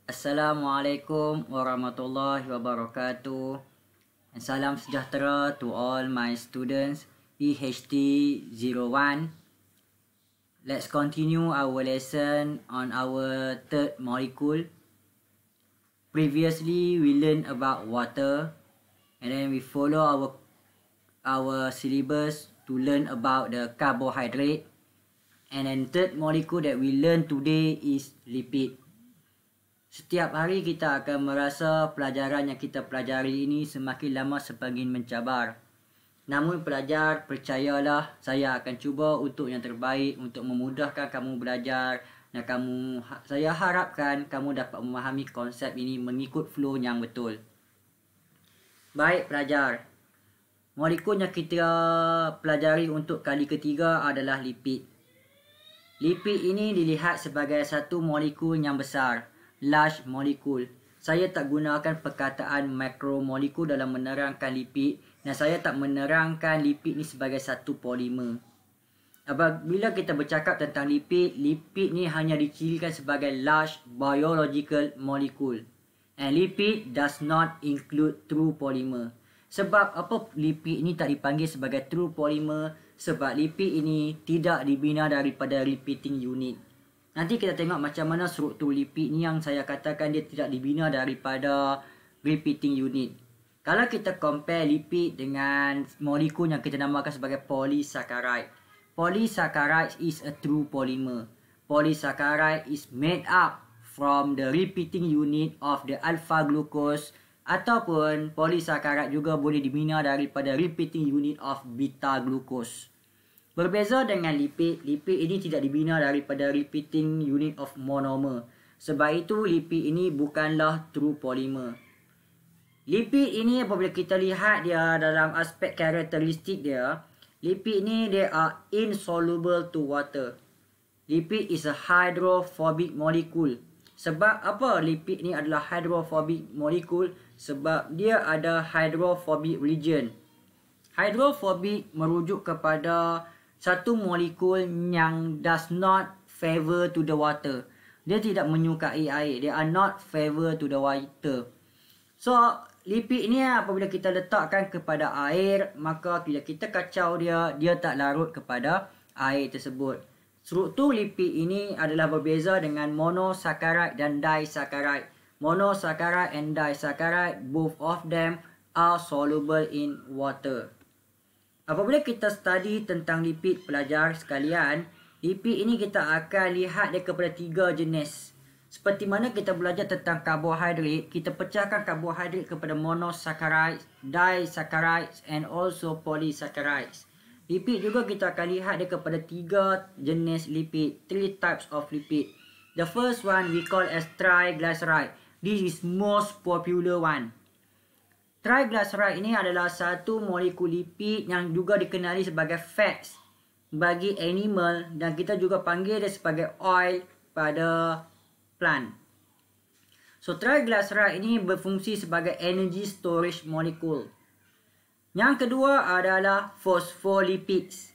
Assalamualaikum warahmatullahi wabarakatuh. And salam sejahtera to all my students PHT01. Let's continue our lesson on our third molecule. Previously we learned about water, and then we follow our syllabus to learn about the carbohydrate. And then third molecule that we learn today is lipid. Setiap hari kita akan merasa pelajaran yang kita pelajari ini semakin lama semakin mencabar. Namun pelajar, percayalah, saya akan cuba untuk yang terbaik untuk memudahkan kamu belajar, dan saya harapkan kamu dapat memahami konsep ini mengikut flow yang betul. Baik pelajar, molekul yang kita pelajari untuk kali ketiga adalah lipid. Lipid ini dilihat sebagai satu molekul yang besar, large molecule. Saya tak gunakan perkataan makromolekul dalam menerangkan lipid, dan saya tak menerangkan lipid ni sebagai satu polimer. Apabila kita bercakap tentang lipid, lipid ni hanya dicirikan sebagai large biological molecule. And lipid does not include true polymer. Sebab apa lipid ini tak dipanggil sebagai true polymer? Sebab lipid ini tidak dibina daripada repeating unit. Nanti kita tengok macam mana struktur lipid ni yang saya katakan dia tidak dibina daripada repeating unit. Kalau kita compare lipid dengan molekul yang kita namakan sebagai polysaccharide. Polysaccharide is a true polymer. Polysaccharide is made up from the repeating unit of the alpha glucose, ataupun polysaccharide juga boleh dibina daripada repeating unit of beta glucose. Berbeza dengan lipid, lipid ini tidak dibina daripada repeating unit of monomer. Sebab itu lipid ini bukanlah true polymer. Lipid ini apabila kita lihat dia dalam aspek karakteristik dia, lipid ini they are insoluble to water. Lipid is a hydrophobic molecule. Sebab apa lipid ini adalah hydrophobic molecule? Sebab dia ada hydrophobic region. Hydrophobic merujuk kepada satu molekul yang does not favor to the water. Dia tidak menyukai air. They are not favor to the water. So, lipid ni apabila kita letakkan kepada air, maka bila kita kacau dia tak larut kepada air tersebut. Struktur lipid ini adalah berbeza dengan monosaccharide dan disaccharide. Monosaccharide and disaccharide, both of them are soluble in water. Apabila kita study tentang lipid pelajar sekalian, lipid ini kita akan lihat dia kepada tiga jenis. Seperti mana kita belajar tentang karbohidrat, kita pecahkan karbohidrat kepada monosaccharides, disaccharides and also polysaccharides. Lipid juga kita akan lihat dia kepada tiga jenis lipid, three types of lipid. The first one we call as triglyceride. This is most popular one. Triglyceride ini adalah satu molekul lipid yang juga dikenali sebagai fats bagi animal, dan kita juga panggil dia sebagai oil pada plant. So triglyceride ini berfungsi sebagai energy storage molecule. Yang kedua adalah phospholipids.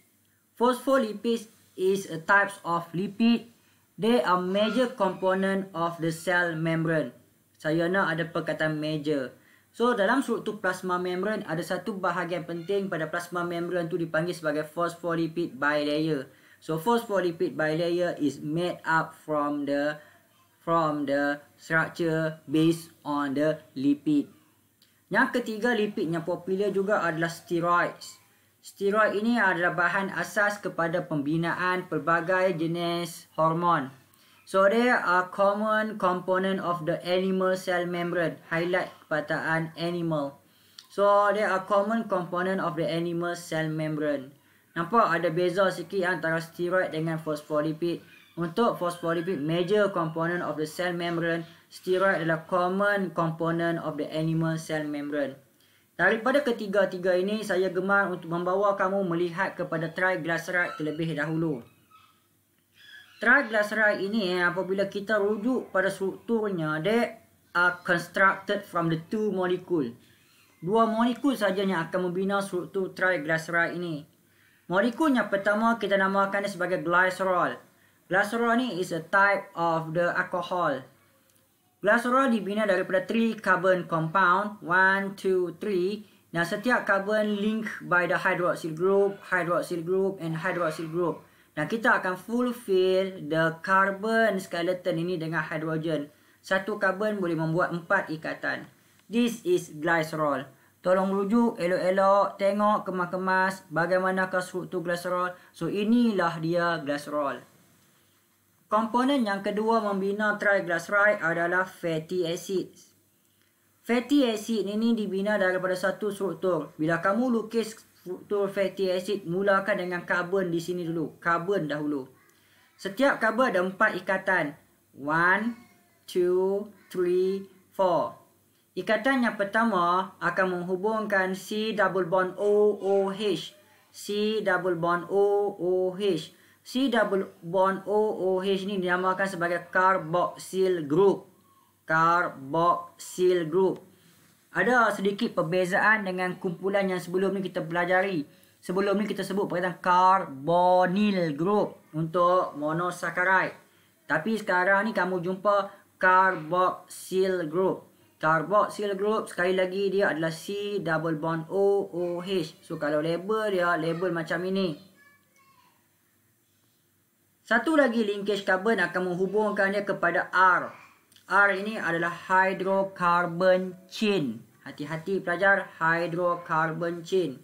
Phospholipids is a type of lipid. They are major component of the cell membrane. Saya nak ada perkataan major. So, dalam struktur plasma membrane, ada satu bahagian penting pada plasma membrane tu dipanggil sebagai phospholipid bilayer. So, phospholipid bilayer is made up from the structure based on the lipid. Yang ketiga, lipid yang popular juga adalah steroids. Steroid ini adalah bahan asas kepada pembinaan pelbagai jenis hormon. So, they are common component of the animal cell membrane. Highlight perkataan animal. So, they are common component of the animal cell membrane. Nampak ada beza sikit antara steroid dengan phospholipid. Untuk phospholipid, major component of the cell membrane. Steroid adalah common component of the animal cell membrane. Daripada ketiga-tiga ini, saya gemar untuk membawa kamu melihat kepada triglyceride terlebih dahulu. Triglyceride ini apabila kita rujuk pada strukturnya, they are constructed from the two molecule. Dua molekul saja yang akan membina struktur triglyceride ini. Molekul yang pertama kita namakan sebagai glycerol. Glycerol ni is a type of the alcohol. Glycerol dibina daripada 3 carbon compound, 1, 2, 3. Dan setiap carbon link by the hydroxyl group, and hydroxyl group. Dan kita akan fulfill the carbon skeleton ini dengan hidrogen. Satu carbon boleh membuat 4 ikatan. This is glycerol. Tolong rujuk, elok-elok, tengok kemas-kemas bagaimanakah struktur glycerol. So inilah dia glycerol. Komponen yang kedua membina triglyceride adalah fatty acids. Fatty acid ini dibina daripada satu struktur. Bila kamu lukis struktur fatty acid, mulakan dengan karbon di sini dulu. Karbon dahulu. Setiap karbon ada 4 ikatan. 1, 2, 3, 4. Ikatan yang pertama akan menghubungkan C double bond OOH. C double bond OOH. C double bond OOH ni dinamakan sebagai carboxyl group. Carboxyl group. Ada sedikit perbezaan dengan kumpulan yang sebelum ni kita pelajari. Sebelum ni kita sebut perkataan carbonyl group untuk monosaccharide. Tapi sekarang ni kamu jumpa carboxyl group. Carboxyl group sekali lagi dia adalah C double bond OOH. So kalau label dia label macam ini. Satu lagi linkage carbon akan menghubungkan dia kepada R. R ini adalah hydrocarbon chain. Hati-hati pelajar, hydrocarbon chain.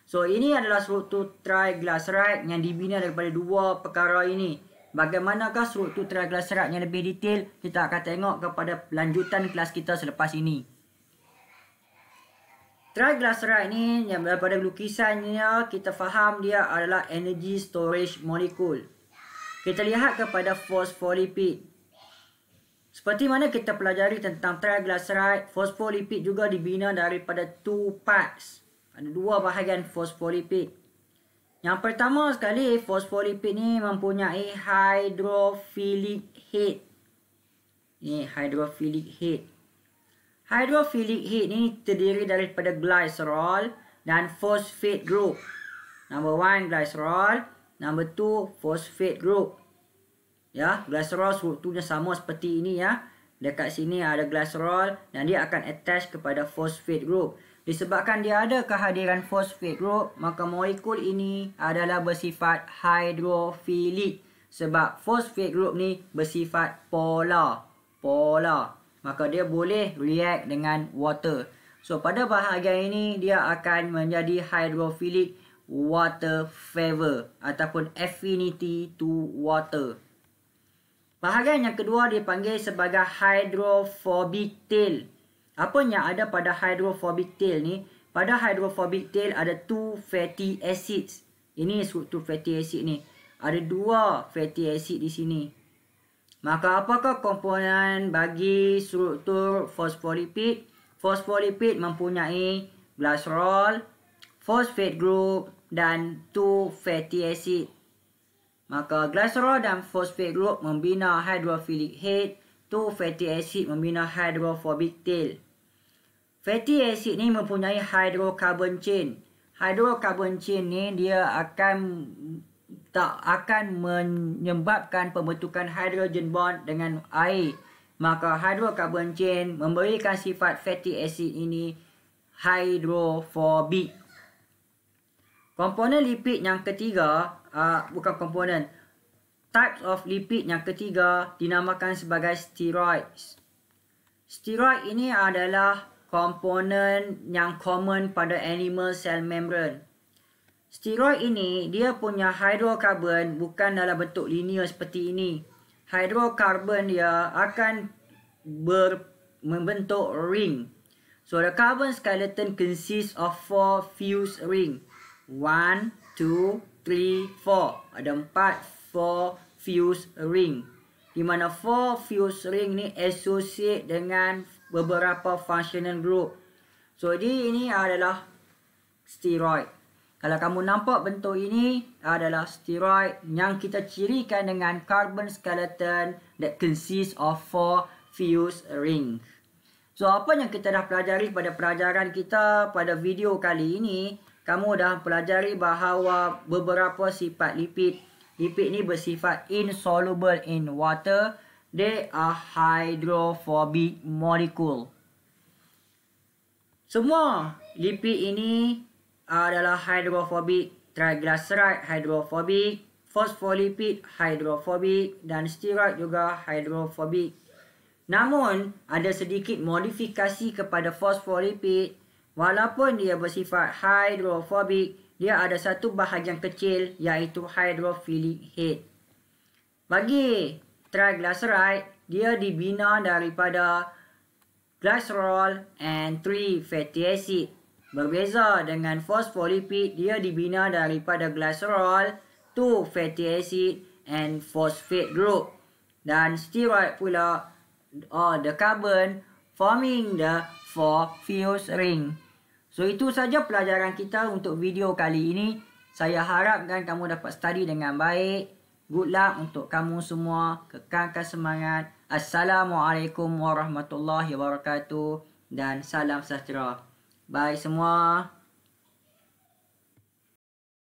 So ini adalah struktur triglyceride yang dibina daripada dua perkara ini. Bagaimanakah struktur triglyceride yang lebih detail? Kita akan tengok kepada lanjutan kelas kita selepas ini. Triglyceride ni yang daripada lukisannya kita faham dia adalah energy storage molecule. Kita lihat kepada phospholipid. Seperti mana kita pelajari tentang triglyceride, phospholipid juga dibina daripada 2 parts. Ada 2 bahagian phospholipid. Yang pertama sekali, phospholipid ni mempunyai hydrophilic head. Ni hydrophilic head. Hydrophilic head ni terdiri daripada glycerol dan phosphate group. Number 1 glycerol, number 2 phosphate group. Ya, glycerol strukturnya sama seperti ini ya. Dekat sini ada glycerol dan dia akan attach kepada phosphate group. Disebabkan dia ada kehadiran phosphate group, maka molekul ini adalah bersifat hydrophilic. Sebab phosphate group ni bersifat polar. Maka dia boleh react dengan water. So pada bahagian ini dia akan menjadi hydrophilic water favor ataupun affinity to water. Bahagian yang kedua dipanggil sebagai hydrophobic tail. Apa yang ada pada hydrophobic tail ni? Pada hydrophobic tail ada 2 fatty acids. Ini struktur fatty acid ni. Ada 2 fatty acid di sini. Maka apakah komponen bagi struktur phospholipid? Phospholipid mempunyai glycerol, phosphate group dan 2 fatty acid. Maka glycerol dan phosphate group membina hydrophilic head, 2 fatty acid membina hydrophobic tail. Fatty acid ni mempunyai hydrocarbon chain. Hydrocarbon chain ni dia tak akan menyebabkan pembentukan hydrogen bond dengan air. Maka hydrocarbon chain memberikan sifat fatty acid ini hydrophobic. Komponen lipid yang ketiga, bukan komponen, types of lipid yang ketiga dinamakan sebagai steroids. Steroid ini adalah komponen yang common pada animal cell membrane. Steroid ini dia punya hydrokarbon bukan dalam bentuk linear seperti ini. Hydrokarbon dia akan membentuk ring. So the carbon skeleton consists of 4 fused ring. 1, 2, 3, 4. Ada 4 fused ring. Di mana 4 fused ring ni associate dengan beberapa functional group. So ini adalah steroid. Kalau kamu nampak bentuk ini adalah steroid yang kita cirikan dengan carbon skeleton that consists of 4 fused ring. So apa yang kita dah pelajari pada pelajaran kita pada video kali ini, kamu dah pelajari bahawa beberapa sifat lipid. Lipid ni bersifat insoluble in water they are hydrophobic molecule. Semua lipid ini adalah hydrophobic. Triglyceride hydrophobic, phospholipid hydrophobic dan steroid juga hydrophobic. Namun, ada sedikit modifikasi kepada phospholipid. Walaupun dia bersifat hydrophobic, dia ada satu bahagian kecil iaitu hydrophilic head. Bagi triglyceride, dia dibina daripada glycerol and 3 fatty acid. Berbeza dengan phospholipid, dia dibina daripada glycerol, 2 fatty acid and phosphate group. Dan steroid pula, the carbon forming the 4 fuse ring. So itu saja pelajaran kita untuk video kali ini. Saya harapkan kamu dapat study dengan baik. Good luck untuk kamu semua. Kekalkan semangat. Assalamualaikum warahmatullahi wabarakatuh. Dan salam sejahtera. Bye semua.